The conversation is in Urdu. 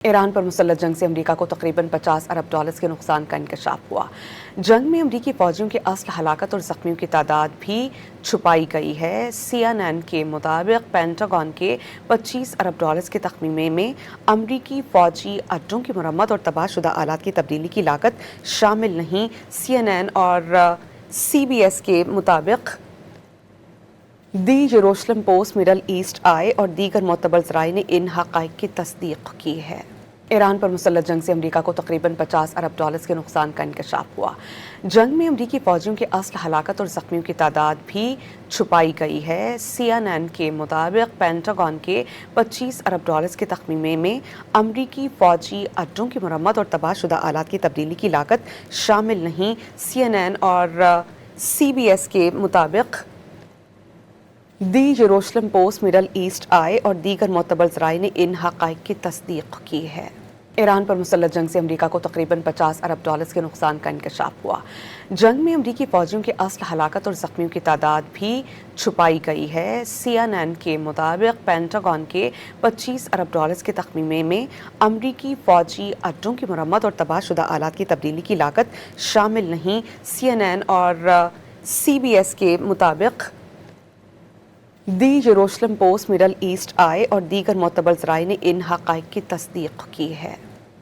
ایران پر مسلح جنگ سے امریکہ کو تقریباً $50 ارب کے نقصان کا انکشاف ہوا۔ جنگ میں امریکی فوجیوں کے اصل ہلاکت اور زخمیوں کی تعداد بھی چھپائی گئی ہے۔ CNN کے مطابق پینٹاگون کے $25 ارب کے تخمینے میں امریکی فوجی اڈوں کی مرمت اور تباہ شدہ آلات کی تبدیلی کی لاگت شامل نہیں۔ CNN اور CBS کے مطابق دی یروشلم پوسٹ، مڈل ایسٹ آئی اور دیگر معتبر ذرائع نے ان حقائق کی تصدیق کی ہے۔ ایران پر مسلح جنگ سے امریکہ کو تقریباً $50 ارب کے نقصان کا انکشاف ہوا۔ جنگ میں امریکی فوجیوں کے اصل ہلاکت اور زخمیوں کی تعداد بھی چھپائی گئی ہے۔ CNN کے مطابق پینٹاگون کے $25 ارب کے تخمینے میں امریکی فوجی اڈوں کی مرمت اور تباہ شدہ آلات کی تبدیلی کی لاگت شامل نہیں۔ CNN اور CBS کے مطابق دی یروشلم پوسٹ، مڈل ایسٹ آئی اور دیگر معتبر ذرائع نے ان حقائق کی تصدیق کی ہے۔ ایران پر مسلح جنگ سے امریکہ کو تقریباً $50 ارب کے نقصان کا انکشاف ہوا۔ جنگ میں امریکی فوجیوں کے اصل ہلاکت اور زخمیوں کی تعداد بھی چھپائی گئی ہے۔ CNN کے مطابق پینٹاگون کے $25 ارب کے تخمینے میں امریکی فوجی اڈوں کی مرمت اور تباہ شدہ آلات کی تبدیلی کی لاگت شامل نہیں۔ CNN اور CBS کے مطابق دی یروشلم پوسٹ، مڈل ایسٹ آئی اور دیگر معتبر ذرائع نے ان حقائق کی تصدیق کی ہے۔